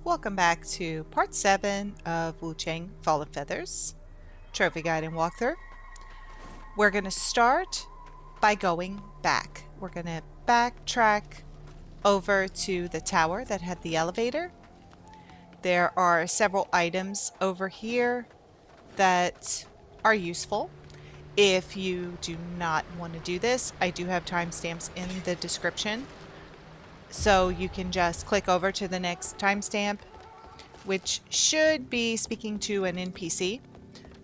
Welcome back to part 7 of Wuchang Fallen Feathers Trophy Guide and Walkthrough. We're going to start by going back. We're going to backtrack over to the tower that had the elevator. There are several items over here that are useful. If you do not want to do this, I do have timestamps in the description. So you can just click over to the next timestamp, which should be speaking to an NPC.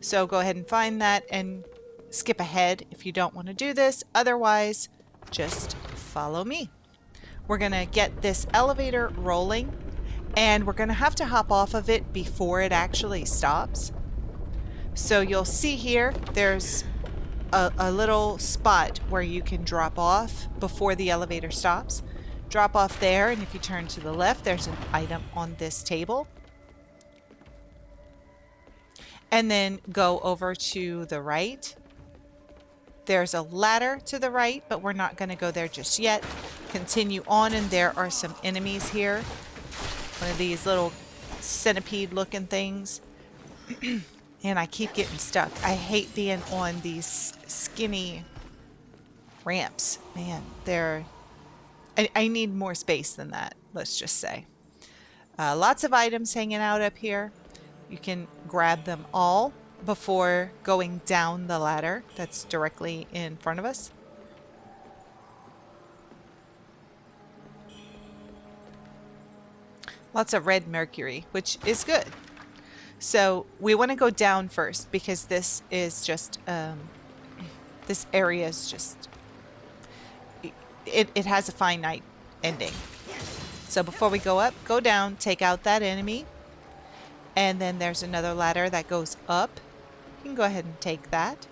So go ahead and find that and skip ahead if you don't want to do this. Otherwise, just follow me. We're going to get this elevator rolling, and we're going to have to hop off of it before it actually stops. So you'll see here, there's a little spot where you can drop off before the elevator stops. Drop off there, and if you turn to the left, there's an item on this table. And then go over to the right. There's a ladder to the right, but we're not going to go there just yet. Continue on, and there are some enemies here. One of these little centipede-looking things. And I keep getting stuck. I hate being on these skinny ramps. Man, they're... I need more space than that, let's just say. Lots of items hanging out up here. You can grab them all before going down the ladder that's directly in front of us. Lots of red mercury, which is good. So we want to go down first because this is just, this area is just... It has a finite ending. So before we go up, go down, take out that enemy. And then there's another ladder that goes up. You can go ahead and take that.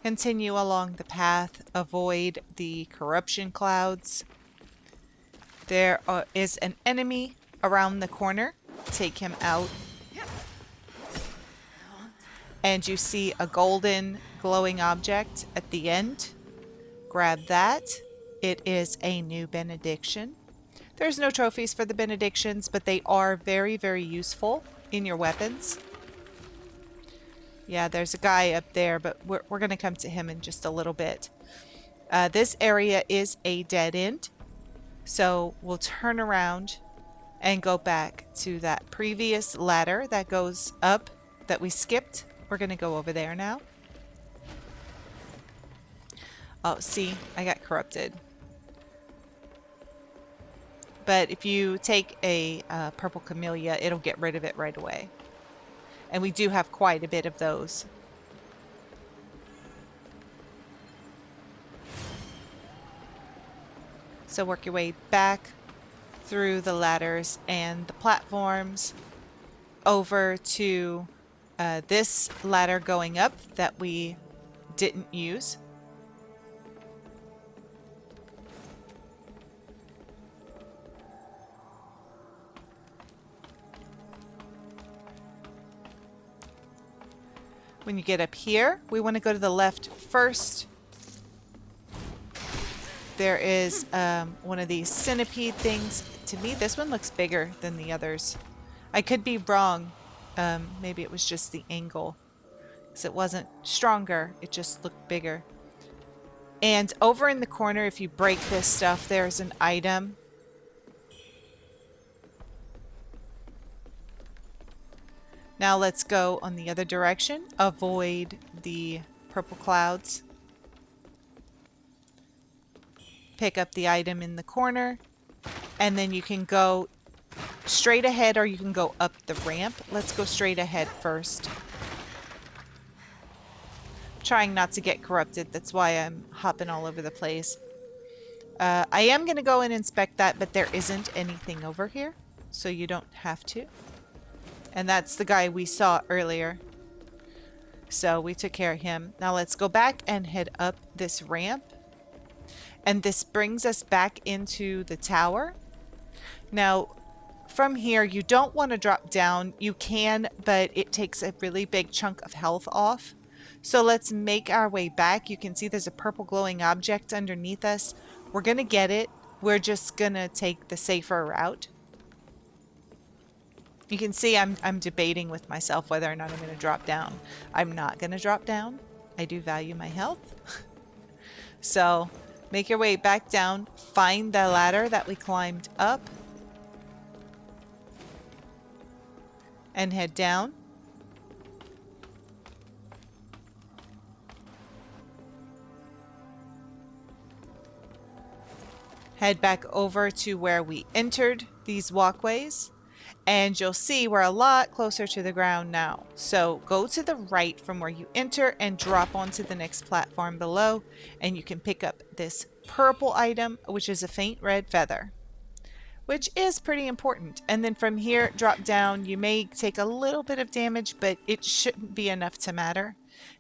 Continue along the path. Avoid the corruption clouds. There is an enemy around the corner. Take him out. And you see a golden glowing object at the end. Grab that. It is a new benediction. There's no trophies for the benedictions, but they are very, very useful in your weapons. Yeah, there's a guy up there, but we're going to come to him in just a little bit. This area is a dead end. So we'll turn around and go back to that previous ladder that goes up that we skipped. We're going to go over there now. Oh, see, I got corrupted. But if you take a purple camellia, it'll get rid of it right away. And we do have quite a bit of those. So work your way back through the ladders and the platforms over to this ladder going up that we didn't use. When you get up here, we want to go to the left first. There is one of these centipede things. To me, this one looks bigger than the others. I could be wrong. Maybe it was just the angle. Because it wasn't stronger. It just looked bigger. And over in the corner, if you break this stuff, there's an item. Now let's go on the other direction. Avoid the purple clouds. Pick up the item in the corner, and then you can go straight ahead or you can go up the ramp. Let's go straight ahead first. I'm trying not to get corrupted. That's why I'm hopping all over the place. I am going to go and inspect that, but there isn't anything over here, so you don't have to. And that's the guy we saw earlier. So we took care of him. Now let's go back and head up this ramp. And this brings us back into the tower. Now, from here, you don't want to drop down. You can, but it takes a really big chunk of health off. So let's make our way back. You can see there's a purple glowing object underneath us. We're going to get it. We're just going to take the safer route. You can see I'm debating with myself whether or not I'm going to drop down. I'm not going to drop down. I do value my health. So make your way back down. Find the ladder that we climbed up. And head down. Head back over to where we entered these walkways. And you'll see we're a lot closer to the ground now. So go to the right from where you enter and drop onto the next platform below. And you can pick up this purple item, which is a faint red feather, which is pretty important. And then from here, drop down. You may take a little bit of damage, but it shouldn't be enough to matter.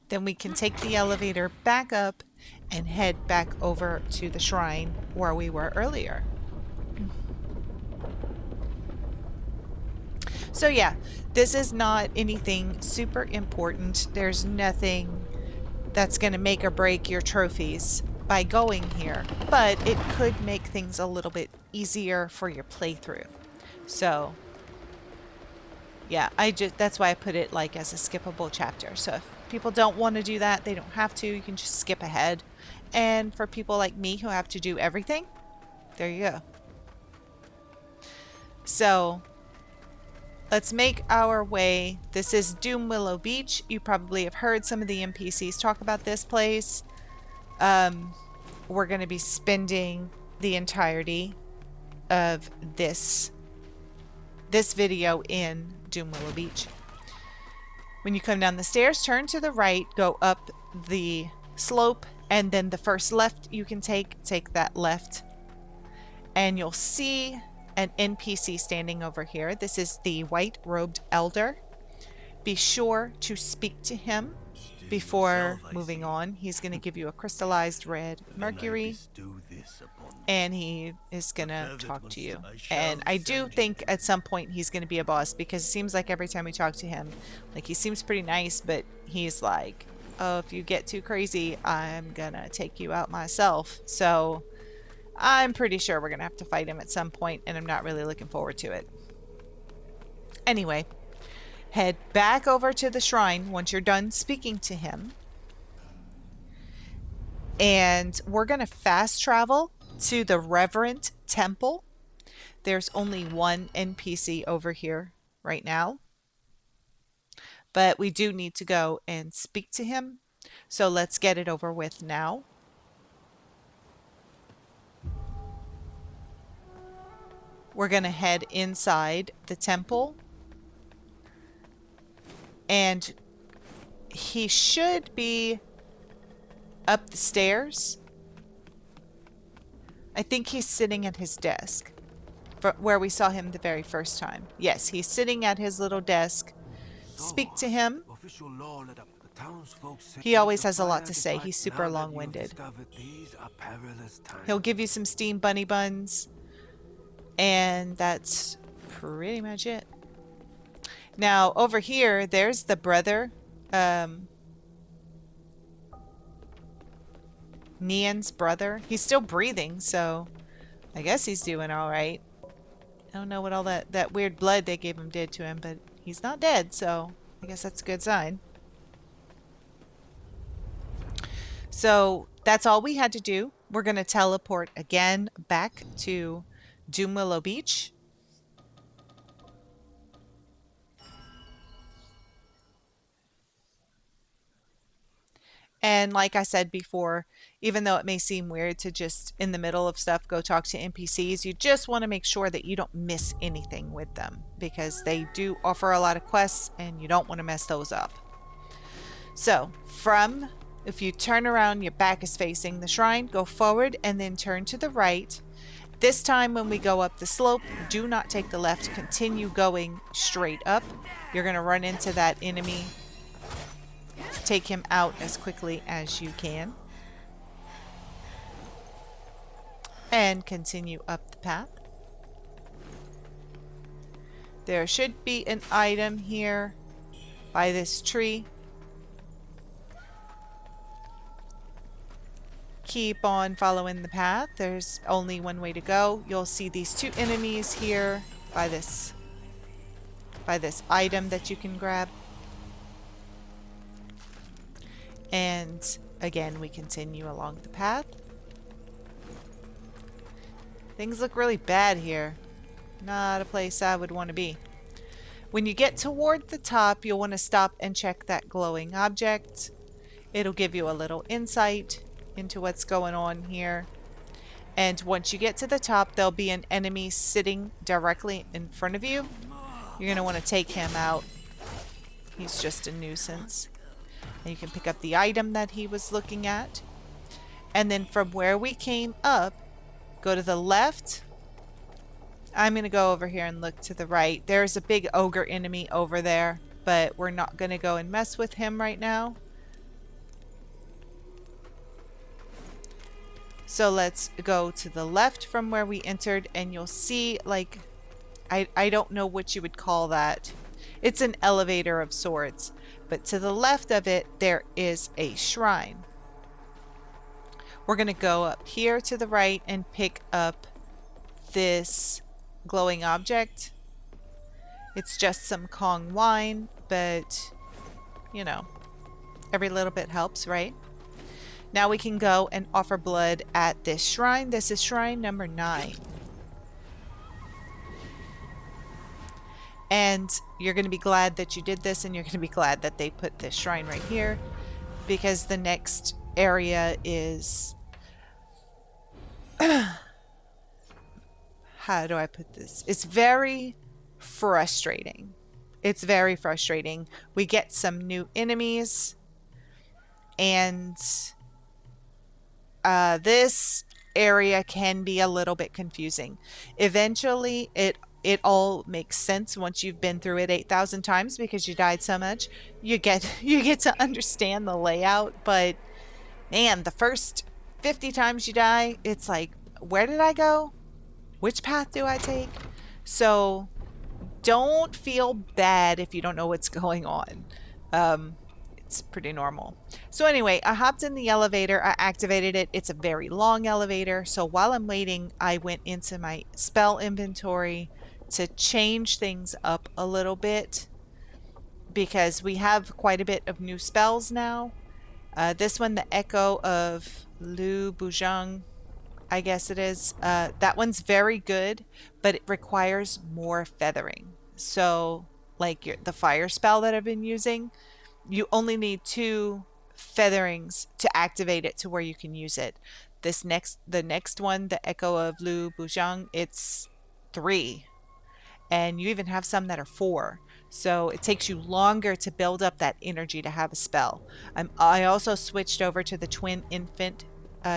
Then we can take the elevator back up and head back over to the shrine where we were earlier. So yeah, this is not anything super important. There's nothing that's going to make or break your trophies by going here, but it could make things a little bit easier for your playthrough. So yeah, that's why I put it like as a skippable chapter. So if people don't want to do that, they don't have to. You can just skip ahead. And for people like me who have to do everything, there you go. So let's make our way. This is Doomwillow Beach. You probably have heard some of the NPCs talk about this place. We're going to be spending the entirety of this video in Doomwillow Beach. When you come down the stairs, turn to the right, go up the slope, and then the first left you can take that left. And you'll see an NPC standing over here. This is the white-robed elder. Be sure to speak to him before moving on. He's going to give you a crystallized red mercury, and he is going to talk to you. And I do think at some point he's going to be a boss, because it seems like every time we talk to him, like, he seems pretty nice, but he's like, oh, if you get too crazy, I'm going to take you out myself. So I'm pretty sure we're going to have to fight him at some point, and I'm not really looking forward to it. Anyway, head back over to the shrine once you're done speaking to him. And we're going to fast travel to the Reverent temple. There's only one NPC over here right now, but we do need to go and speak to him. So let's get it over with now. We're going to head inside the temple. And he should be up the stairs. I think he's sitting at his desk where we saw him the very first time. Yes, he's sitting at his little desk. Speak to him. He always has a lot to say. He's super long-winded. He'll give you some steamed bunny buns. And that's pretty much it. Now, over here, there's the brother. Nian's brother. He's still breathing, so I guess he's doing all right. I don't know what all that weird blood they gave him did to him, but he's not dead, so I guess that's a good sign. So that's all we had to do. We're going to teleport again back to Doomwillow Beach. And like I said before, even though it may seem weird to just in the middle of stuff go talk to NPCs, you just want to make sure that you don't miss anything with them, because they do offer a lot of quests and you don't want to mess those up. So if you turn around, your back is facing the shrine, go forward and then turn to the right. This time when we go up the slope, do not take the left, continue going straight up. You're going to run into that enemy. Take him out as quickly as you can. And continue up the path. There should be an item here by this tree. Keep on following the path. There's only one way to go. You'll see these two enemies here by this item that you can grab. And again, we continue along the path. Things look really bad here. Not a place I would want to be. When you get toward the top, you'll want to stop and check that glowing object. It'll give you a little insight into what's going on here. And once you get to the top, there'll be an enemy sitting directly in front of you. You're going to want to take him out. He's just a nuisance. And you can pick up the item that he was looking at. And then from where we came up, go to the left. I'm going to go over here and look to the right. There's a big ogre enemy over there, but we're not going to go and mess with him right now. So let's go to the left from where we entered, and you'll see, like, I don't know what you would call that. It's an elevator of sorts, but to the left of it, there is a shrine. We're going to go up here to the right and pick up this glowing object. It's just some Kong wine, but, you know, every little bit helps, right? Now we can go and offer blood at this shrine. This is shrine number 9. And you're going to be glad that you did this, and you're going to be glad that they put this shrine right here, because the next area is... How do I put this? It's very frustrating. It's very frustrating. We get some new enemies, and this area can be a little bit confusing. Eventually, it all makes sense once you've been through it 8,000 times because you died so much. You get to understand the layout, but man, the first 50 times you die, it's like, where did I go? Which path do I take? So don't feel bad if you don't know what's going on. It's pretty normal. So anyway, I hopped in the elevator. I activated it. It's a very long elevator. So while I'm waiting, I went into my spell inventory to change things up a little bit, because we have quite a bit of new spells now. This one, the Echo of Wuchang, I guess it is. That one's very good, but it requires more feathering. So, like the fire spell that I've been using, you only need 2 featherings to activate it to where you can use it. The next one, the Echo of Wuchang, it's 3. And you even have some that are 4. So it takes you longer to build up that energy to have a spell. I also switched over to the Twin Infant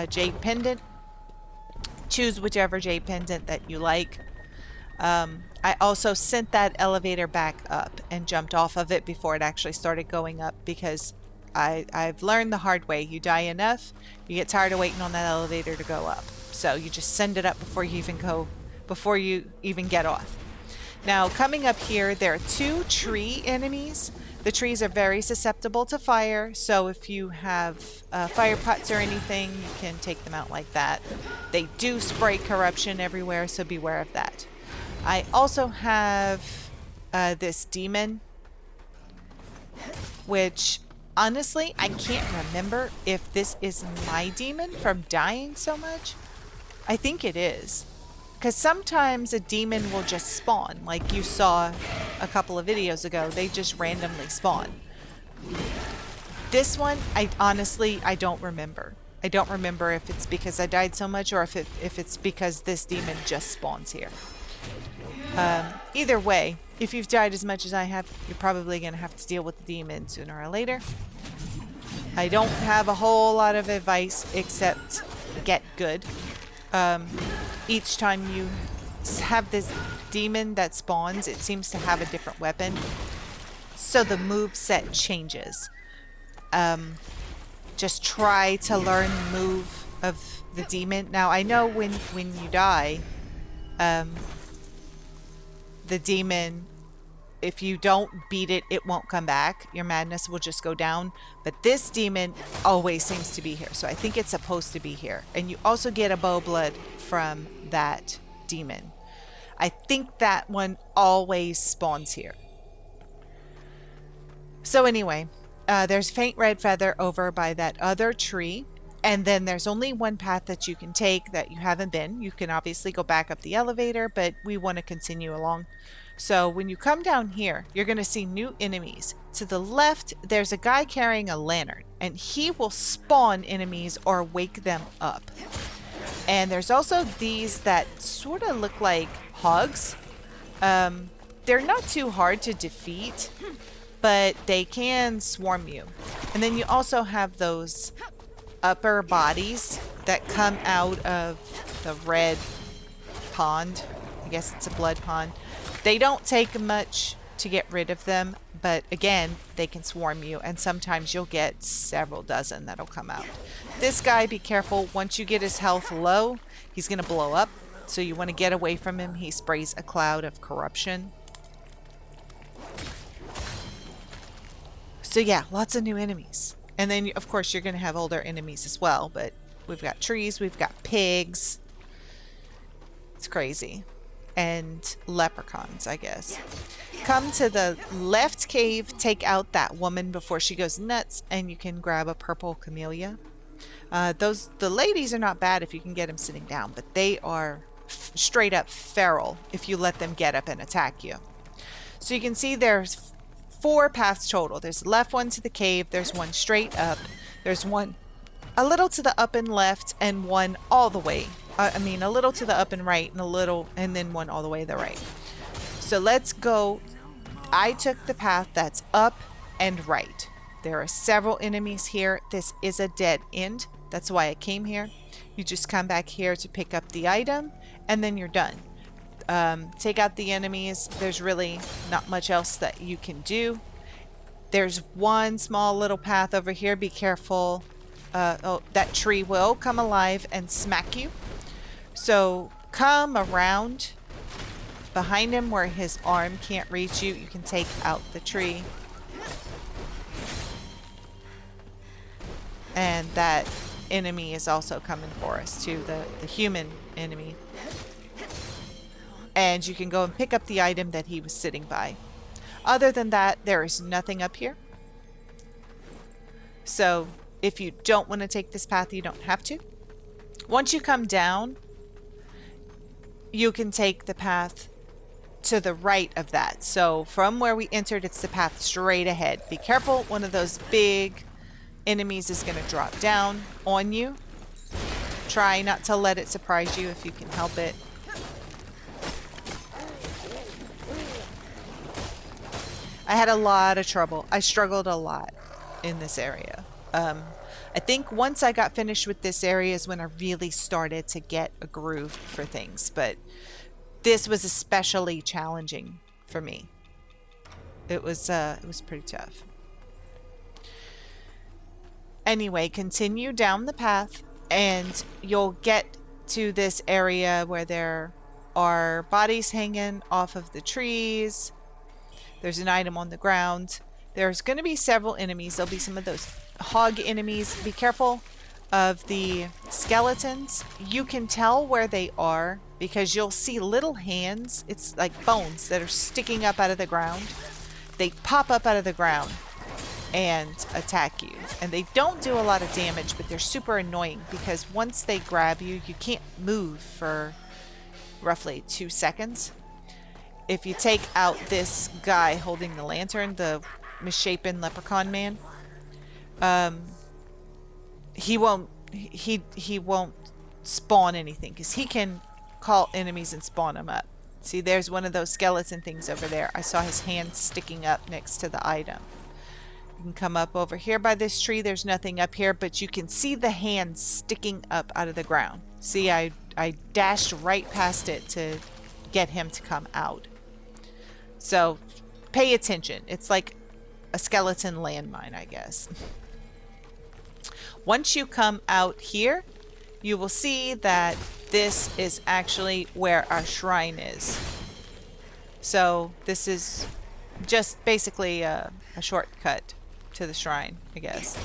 Jade Pendant. Choose whichever Jade Pendant that you like. I also sent that elevator back up and jumped off of it before it actually started going up, because I've learned the hard way. You die enough, you get tired of waiting on that elevator to go up. So you just send it up before you even get off. Now, coming up here, there are 2 tree enemies. The trees are very susceptible to fire, so if you have fire pots or anything, you can take them out like that. They do spray corruption everywhere, so beware of that. I also have this demon, which, honestly, I can't remember if this is my demon from dying so much. I think it is. Because sometimes a demon will just spawn, like you saw a couple of videos ago. They just randomly spawn. This one, I don't remember. I don't remember if it's because I died so much or if it's because this demon just spawns here. Either way, if you've died as much as I have, you're probably going to have to deal with the demon sooner or later. I don't have a whole lot of advice except get good. Each time you have this demon that spawns, it seems to have a different weapon, so the move set changes. Just try to learn the move of the demon. Now, I know when you die, the demon if you don't beat it, it won't come back. Your madness will just go down. But this demon always seems to be here. So I think it's supposed to be here. And you also get a bow blood from that demon. I think that one always spawns here. So anyway, there's faint red feather over by that other tree. And then there's only one path that you can take that you haven't been. You can obviously go back up the elevator, but we want to continue along. So when you come down here, you're going to see new enemies. To the left, there's a guy carrying a lantern, and he will spawn enemies or wake them up. And there's also these that sort of look like hogs. They're not too hard to defeat, but they can swarm you. And then you also have those upper bodies that come out of the red pond. I guess it's a blood pond. They don't take much to get rid of them, but again, they can swarm you, and sometimes you'll get several dozen that'll come out. This guy, be careful. Once you get his health low, he's going to blow up, so you want to get away from him. He sprays a cloud of corruption. So yeah, lots of new enemies. And then, of course, you're going to have older enemies as well, but we've got trees, we've got pigs. It's crazy. And leprechauns, I guess. Come to the left cave, take out that woman before she goes nuts, and you can grab a purple camellia. The ladies are not bad if you can get them sitting down, but they are straight up feral if you let them get up and attack you. So you can see there's 4 paths total. There's the left one to the cave, there's one straight up, there's one a little to the up and left, and one all the way. A little to the up and right, and then one all the way to the right. So let's go. I took the path that's up and right. There are several enemies here. This is a dead end. That's why I came here. You just come back here to pick up the item, and then you're done. Take out the enemies. There's really not much else that you can do. There's one small little path over here. Be careful. That tree will come alive and smack you. So come around behind him where his arm can't reach you. You can take out the tree. And that enemy is also coming for us too, the human enemy. And you can go and pick up the item that he was sitting by. Other than that, there is nothing up here. So if you don't want to take this path, you don't have to. Once you come down, you can take the path to the right of that. So from where we entered, it's the path straight ahead. Be careful, one of those big enemies is going to drop down on you. Try not to let it surprise you if you can help it. I had a lot of trouble. I struggled a lot in this area. I think once I got finished with this area is when I really started to get a groove for things. But this was especially challenging for me. It was pretty tough. Anyway, continue down the path and you'll get to this area where there are bodies hanging off of the trees. There's an item on the ground. There's going to be several enemies. There'll be some of those hog enemies. Be careful of the skeletons. You can tell where they are because you'll see little hands. It's like bones that are sticking up out of the ground. They pop up out of the ground and attack you. And they don't do a lot of damage, but they're super annoying because once they grab you, you can't move for roughly 2 seconds. If you take out this guy holding the lantern, the misshapen leprechaun man, he won't spawn anything because he can call enemies and spawn them up. See, there's one of those skeleton things over there. I saw his hand sticking up next to the item. You can come up over here by this tree. There's nothing up here, but you can see the hand sticking up out of the ground. See, I dashed right past it to get him to come out. So pay attention. It's like a skeleton landmine, I guess. Once you come out here, you will see that this is actually where our shrine is. So this is just basically a shortcut to the shrine, I guess.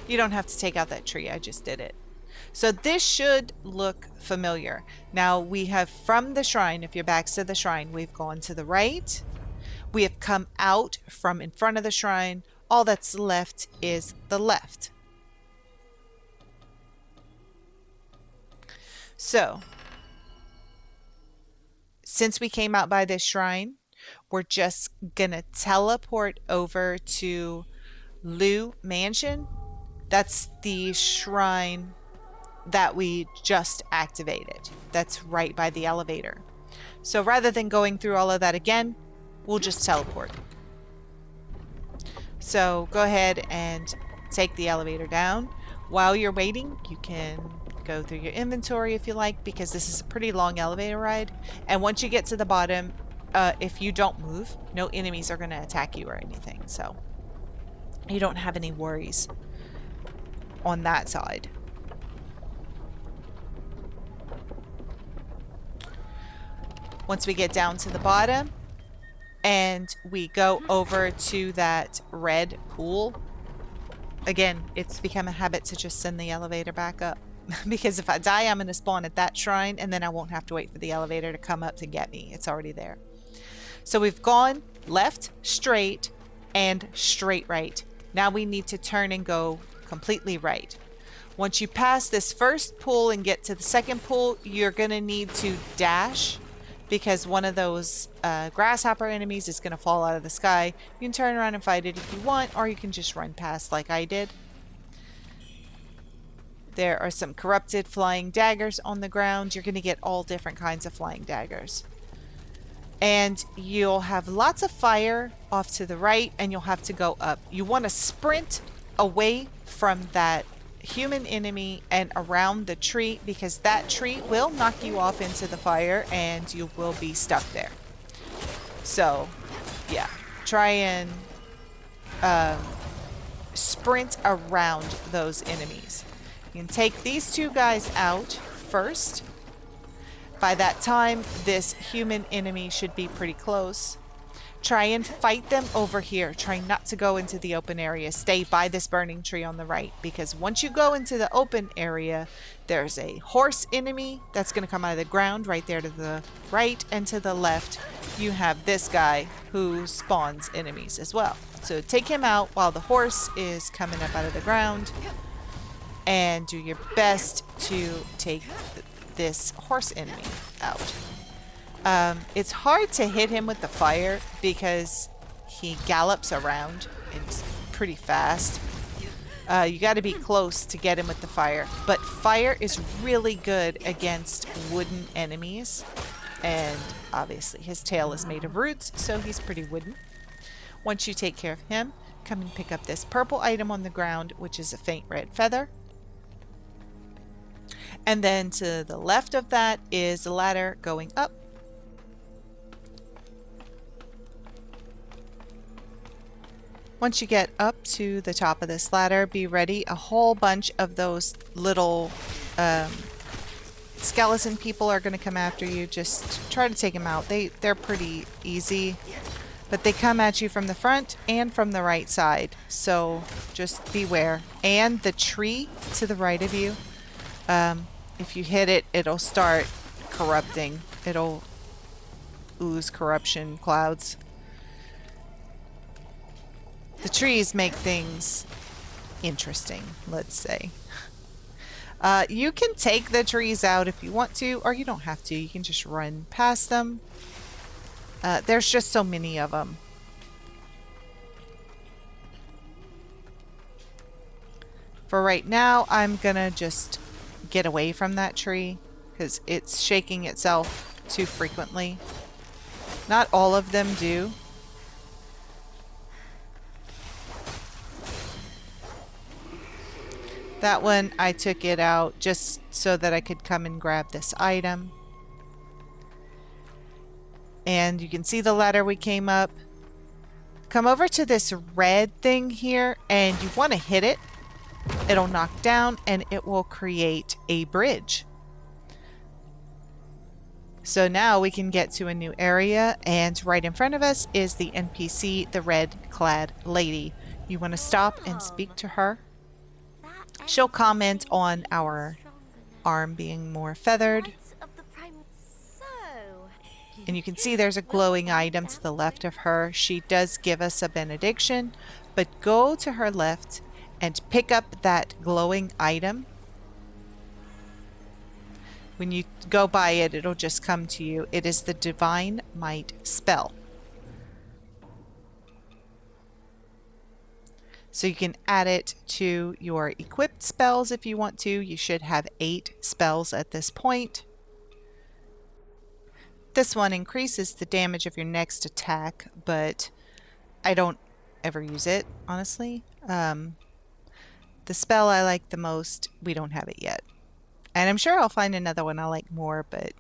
You don't have to take out that tree. I just did it. So this should look familiar. Now we have from the shrine, if your back's to the shrine, we've gone to the right. We have come out from in front of the shrine. All that's left is the left. So, since we came out by this shrine, we're just gonna teleport over to Lu Mansion. That's the shrine that we just activated. That's right by the elevator. So rather than going through all of that again, we'll just teleport. So go ahead and take the elevator down. While you're waiting, you can go through your inventory if you like, because this is a pretty long elevator ride. And once you get to the bottom, if you don't move, no enemies are going to attack you or anything. So you don't have any worries on that side. Once we get down to the bottom and we go over to that red pool, again, it's become a habit to just send the elevator back up. Because if I die, I'm going to spawn at that shrine and then I won't have to wait for the elevator to come up to get me. It's already there. So we've gone left, straight, and straight right. Now we need to turn and go completely right. Once you pass this first pool and get to the second pool, you're going to need to dash, because one of those grasshopper enemies is going to fall out of the sky. You can turn around and fight it if you want, or you can just run past like I did. There are some corrupted flying daggers on the ground. You're going to get all different kinds of flying daggers. And you'll have lots of fire off to the right, and you'll have to go up. You want to sprint away from that human enemy and around the tree, because that tree will knock you off into the fire and you will be stuck there. So yeah, try and sprint around those enemies. You can take these two guys out first. By that time, this human enemy should be pretty close. Try and fight them over here. Try not to go into the open area. Stay by this burning tree on the right, because once you go into the open area, there's a horse enemy that's going to come out of the ground right there to the right, and to the left you have this guy who spawns enemies as well. So take him out while the horse is coming up out of the ground, and do your best to take this horse enemy out. It's hard to hit him with the fire because he gallops around and he's pretty fast. You got to be close to get him with the fire. But fire is really good against wooden enemies. And obviously his tail is made of roots, so he's pretty wooden. Once you take care of him, come and pick up this purple item on the ground, which is a faint red feather. And then to the left of that is a ladder going up. Once you get up to the top of this ladder, be ready. A whole bunch of those little skeleton people are going to come after you. Just try to take them out. They're pretty easy, but they come at you from the front and from the right side. So just beware. And the tree to the right of you, if you hit it, it'll start corrupting. It'll ooze corruption clouds. The trees make things interesting, let's say. You can take the trees out if you want to, or you don't have to. You can just run past them. There's just so many of them. For right now, I'm gonna just get away from that tree because it's shaking itself too frequently. Not all of them do. That one, I took it out just so that I could come and grab this item. And you can see the ladder we came up. Come over to this red thing here, and you want to hit it. It'll knock down, and it will create a bridge. So now we can get to a new area, and right in front of us is the NPC, the Red Clad Lady. You want to stop and speak to her. She'll comment on our arm being more feathered. And you can see there's a glowing item to the left of her. She does give us a benediction, but go to her left and pick up that glowing item. When you go by it, it'll just come to you. It is the Divine Might spell. So you can add it to your equipped spells if you want to. You should have 8 spells at this point. This one increases the damage of your next attack, but I don't ever use it, honestly. The spell I like the most, we don't have it yet. And I'm sure I'll find another one I like more, but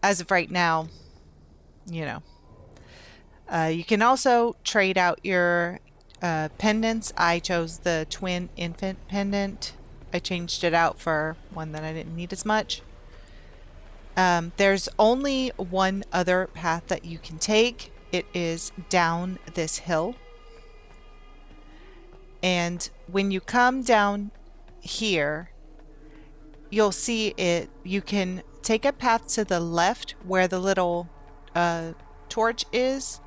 as of right now, you know. You can also trade out your pendants. I chose the Twin Infant Pendant. I changed it out for one that I didn't need as much. There's only one other path that you can take. It is down this hill. And when you come down here, you'll see it. You can take a path to the left where the little torch is,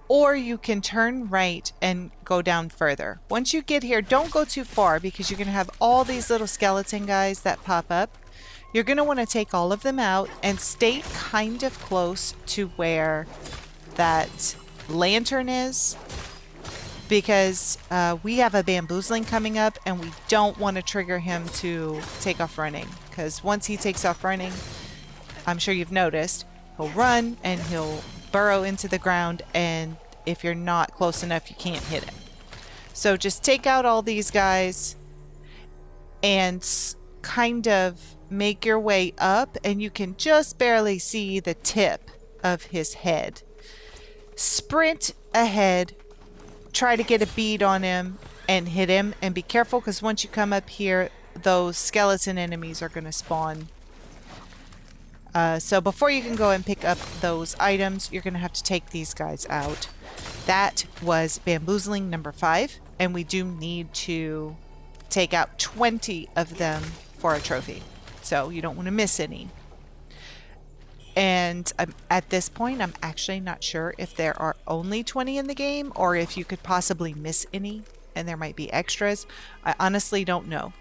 or you can turn right and go down further. Once you get here, don't go too far because you're going to have all these little skeleton guys that pop up. You're going to want to take all of them out and stay kind of close to where that lantern is, because we have a Bamboozling coming up and we don't want to trigger him to take off running, because once he takes off running, I'm sure you've noticed, he'll run and he'll burrow into the ground, and if you're not close enough, you can't hit him. So just take out all these guys and kind of make your way up, and you can just barely see the tip of his head. Sprint ahead, try to get a bead on him and hit him, and be careful because once you come up here, those skeleton enemies are going to spawn. So before you can go and pick up those items, you're going to have to take these guys out. That was Bamboozling number 5, and we do need to take out 20 of them for a trophy. So you don't want to miss any. And at this point, I'm actually not sure if there are only 20 in the game or if you could possibly miss any and there might be extras. I honestly don't know.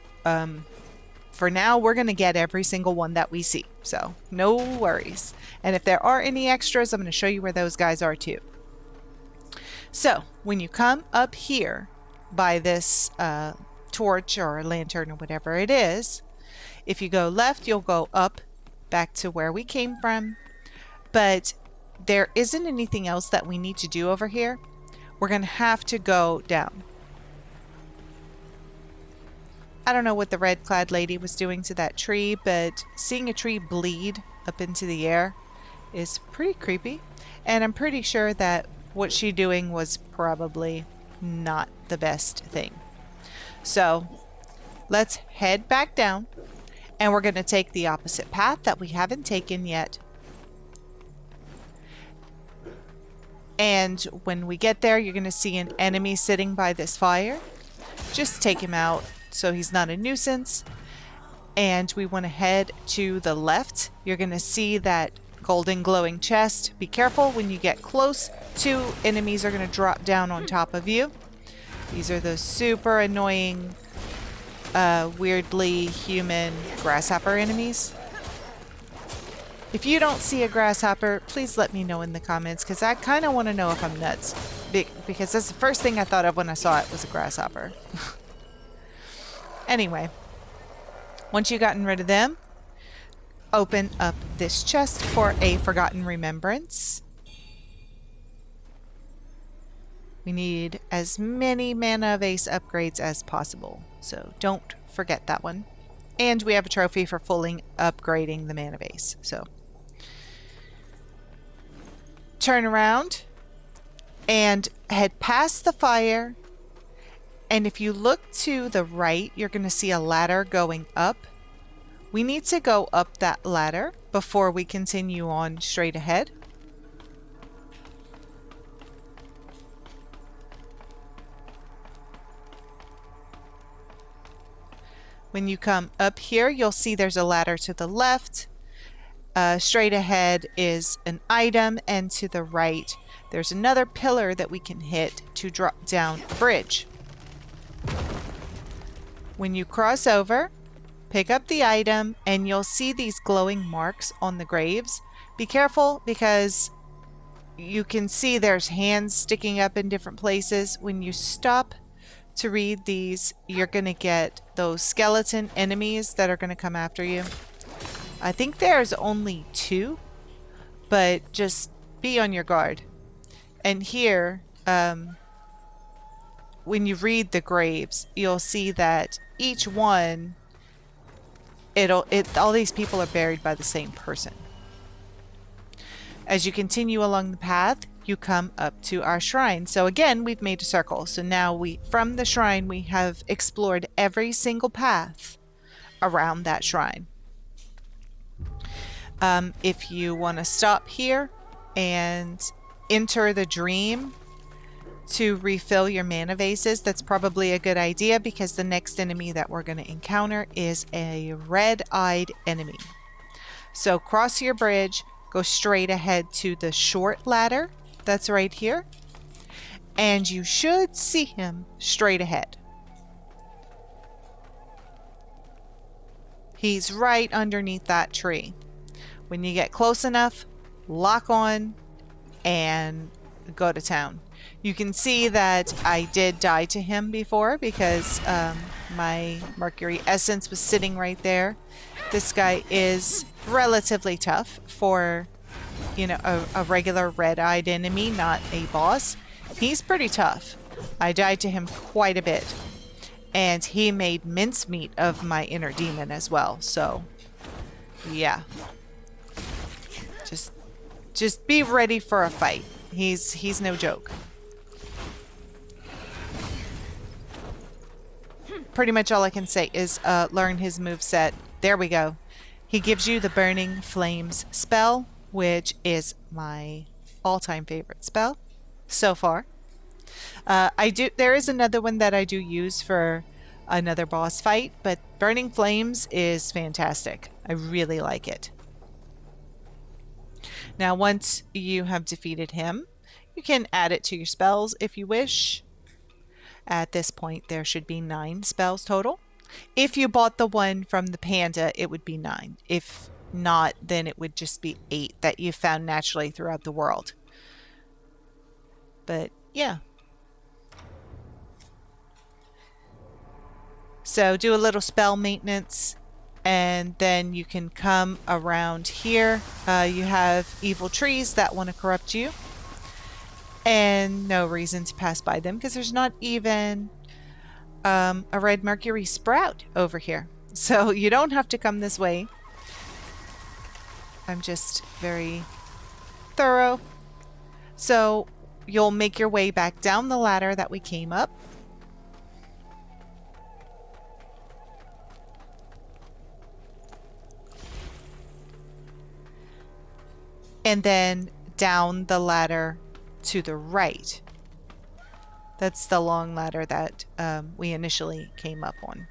For now, we're going to get every single one that we see. So no worries. And if there are any extras, I'm going to show you where those guys are too. So when you come up here by this torch or lantern or whatever it is, if you go left, you'll go up back to where we came from, but there isn't anything else that we need to do over here. We're going to have to go down. I don't know what the Red Clad Lady was doing to that tree, but seeing a tree bleed up into the air is pretty creepy, and I'm pretty sure that what she's doing was probably not the best thing. So let's head back down. And we're going to take the opposite path that we haven't taken yet. And when we get there, you're going to see an enemy sitting by this fire. Just take him out so he's not a nuisance. And we want to head to the left. You're going to see that golden glowing chest. Be careful when you get close. 2 enemies are going to drop down on top of you. These are those super annoying weirdly human grasshopper enemies. If you don't see a grasshopper, please let me know in the comments, because I kind of want to know if I'm nuts, because that's the first thing I thought of when I saw it was a grasshopper. Anyway, once you've gotten rid of them, open up this chest for a forgotten remembrance. We need as many mana vase upgrades as possible, so don't forget that one. And we have a trophy for fully upgrading the mana vase. So turn around and head past the fire, and if you look to the right, you're going to see a ladder going up. We need to go up that ladder before we continue on straight ahead. When you come up here, you'll see there's a ladder to the left. Straight ahead is an item, and to the right, there's another pillar that we can hit to drop down a bridge. When you cross over, pick up the item, and you'll see these glowing marks on the graves. Be careful because you can see there's hands sticking up in different places. When you stop to read these, you're going to get those skeleton enemies that are going to come after you. I think there's only 2, but just be on your guard. And here, when you read the graves, you'll see that each one, all these people are buried by the same person. As you continue along the path, you come up to our shrine. So again, we've made a circle. So now from the shrine, we have explored every single path around that shrine. If you want to stop here and enter the dream to refill your mana vases, that's probably a good idea because the next enemy that we're going to encounter is a red-eyed enemy. So cross your bridge, go straight ahead to the short ladder that's right here, and you should see him straight ahead. He's right underneath that tree. When you get close enough, lock on and go to town. You can see that I did die to him before because my Mercury Essence was sitting right there. This guy is relatively tough for, you know, a regular red-eyed enemy, not a boss. He's pretty tough. I died to him quite a bit. And he made mincemeat of my inner demon as well. So, yeah. Just be ready for a fight. He's no joke. Pretty much all I can say is learn his moveset. There we go. He gives you the Burning Flames spell, which is my all-time favorite spell so far. There is another one that I do use for another boss fight, but Burning Flames is fantastic. I really like it. Now, once you have defeated him, you can add it to your spells if you wish. At this point, there should be 9 spells total. If you bought the one from the panda, it would be 9. If not, then it would just be 8 that you found naturally throughout the world. But, yeah. So, do a little spell maintenance. And then you can come around here. You have evil trees that want to corrupt you. And no reason to pass by them because there's not even a red Mercury sprout over here. So you don't have to come this way. I'm just very thorough. So you'll make your way back down the ladder that we came up. And then down the ladder to the right. That's the long ladder that we initially came up on.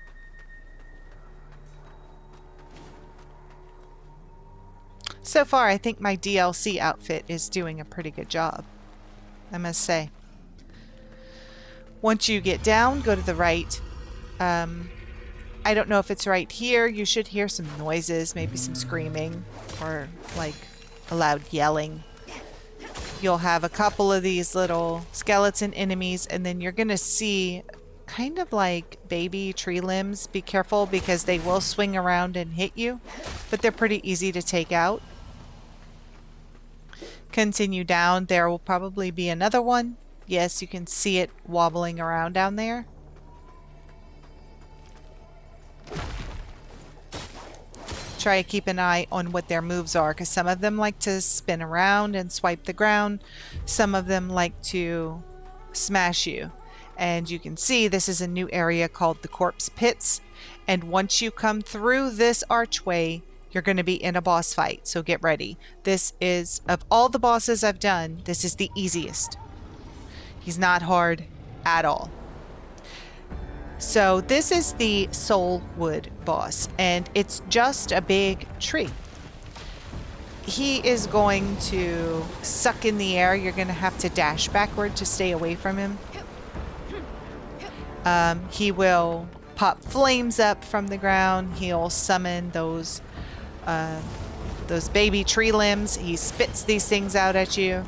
So far, I think my DLC outfit is doing a pretty good job, I must say. Once you get down, go to the right. I don't know if it's right here. You should hear some noises, maybe some screaming or like a loud yelling. You'll have a couple of these little skeleton enemies, and then you're gonna see kind of like baby tree limbs. Be careful because they will swing around and hit you, but they're pretty easy to take out. Continue down. There will probably be another one. Yes, you can see it wobbling around down there. Try to keep an eye on what their moves are, because some of them like to spin around and swipe the ground. Some of them like to smash you. And you can see this is a new area called the Corpse Pits. And once you come through this archway, you're going to be in a boss fight. So get ready. This is, of all the bosses I've done, this is the easiest. He's not hard at all. So this is the Soulwood Boss, and it's just a big tree. He is going to suck in the air. You're going to have to dash backward to stay away from him. He will pop flames up from the ground. He'll summon those baby tree limbs. He spits these things out at you,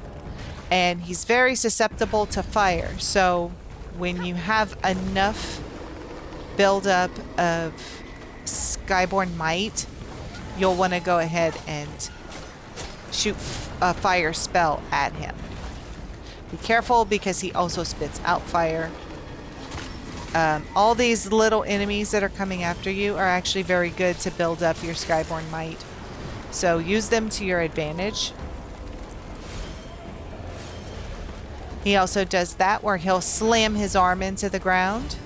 and he's very susceptible to fire. So when you have enough buildup of Skyborn Might, you'll want to go ahead and shoot a fire spell at him. Be careful because he also spits out fire. All these little enemies that are coming after you are actually very good to build up your Skyborn Might. So use them to your advantage. He also does that where he'll slam his arm into the ground.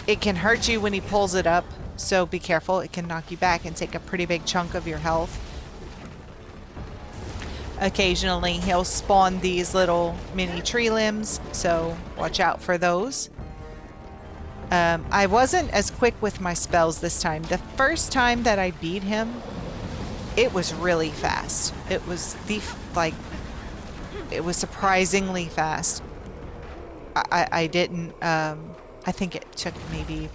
It can hurt you when he pulls it up, so be careful. It can knock you back and take a pretty big chunk of your health. Occasionally he'll spawn these little mini tree limbs, so watch out for those. I wasn't as quick with my spells this time. The first time that I beat him, it was really fast. It was it was surprisingly fast. I didn't, I think it took maybe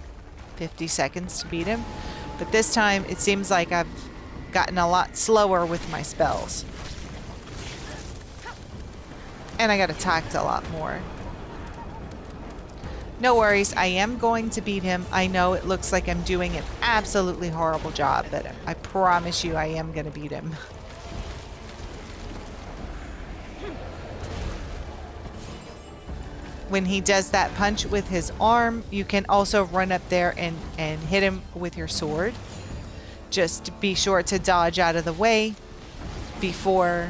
50 seconds to beat him. But this time it seems like I've gotten a lot slower with my spells. And I got attacked a lot more. No worries, I am going to beat him. I know it looks like I'm doing an absolutely horrible job, but I promise you I am going to beat him. When he does that punch with his arm, you can also run up there and hit him with your sword. Just be sure to dodge out of the way before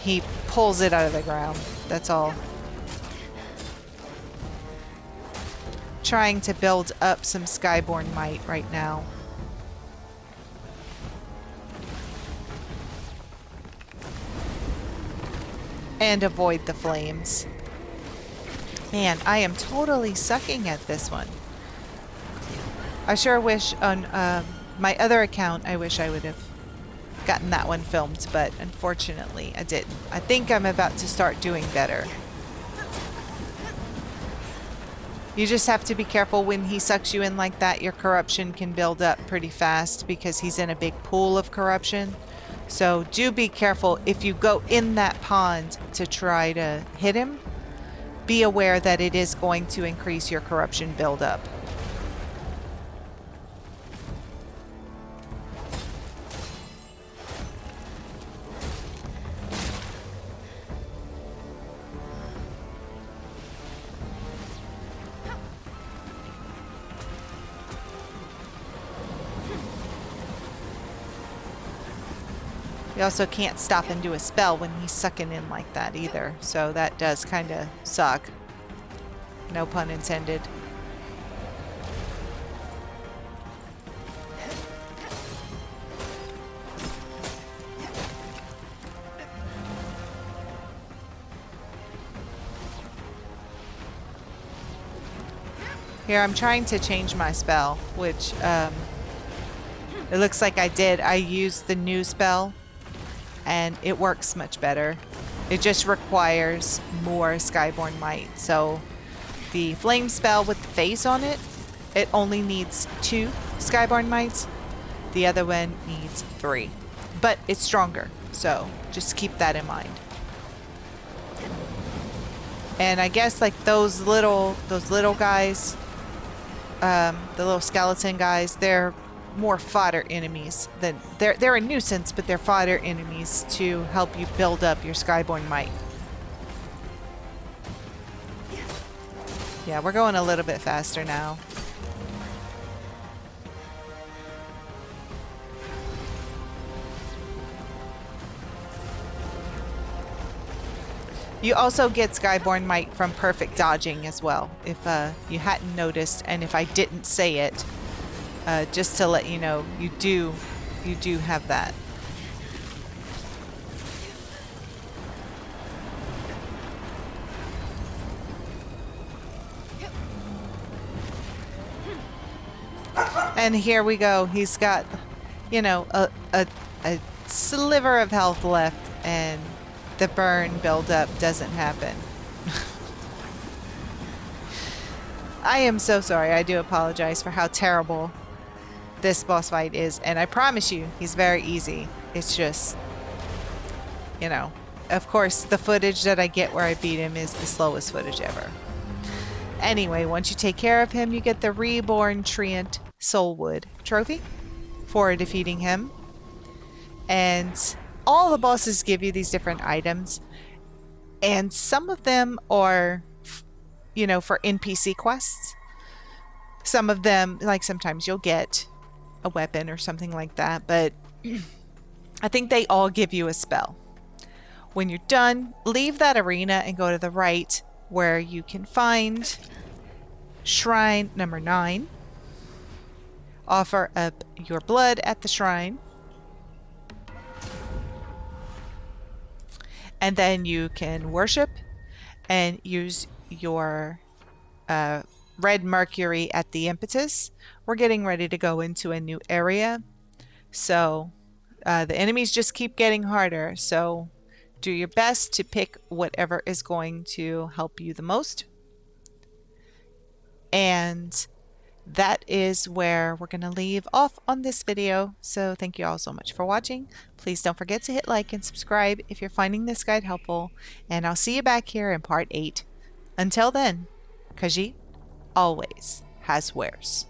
he pulls it out of the ground. That's all. Trying to build up some Skyborn Might right now. And avoid the flames. Man, I am totally sucking at this one. I sure wish on my other account, I wish I would have gotten that one filmed, but unfortunately I didn't. I think I'm about to start doing better. You just have to be careful when he sucks you in like that. Your corruption can build up pretty fast because he's in a big pool of corruption. So do be careful if you go in that pond to try to hit him. Be aware that it is going to increase your corruption buildup. You also can't stop and do a spell when he's sucking in like that either, so that does kind of suck. No pun intended. Here, I'm trying to change my spell, which it looks like I did. I used the new spell, and it works much better. It just requires more Skyborn Might. So the flame spell with the face on it, it only needs 2 Skyborn Mights. The other one needs 3. But it's stronger, so just keep that in mind. And I guess like those little guys, the little skeleton guys, they're more fodder enemies than they're a nuisance, but they're fodder enemies to help you build up your Skyborn Might. Yeah, we're going a little bit faster now. You also get Skyborn Might from perfect dodging as well, if you hadn't noticed, and if I didn't say it, just to let you know, you do have that. And here we go. He's got, you know, a sliver of health left, and the burn buildup doesn't happen. I am so sorry. I do apologize for how terrible this boss fight is, and I promise you, he's very easy. It's just, you know, of course, the footage that I get where I beat him is the slowest footage ever. Anyway, once you take care of him, you get the Reborn Treant Soulwood trophy for defeating him. And all the bosses give you these different items, and some of them are, you know, for NPC quests. Some of them, like sometimes you'll get a weapon or something like that, but I think they all give you a spell. When you're done, leave that arena and go to the right, where you can find shrine number 9. Offer up your blood at the shrine. And then you can worship and use your red mercury at the impetus. We're getting ready to go into a new area. So the enemies just keep getting harder. So do your best to pick whatever is going to help you the most. And that is where we're going to leave off on this video. So thank you all so much for watching. Please don't forget to hit like and subscribe if you're finding this guide helpful. And I'll see you back here in part 8. Until then, Khajiit always has wares.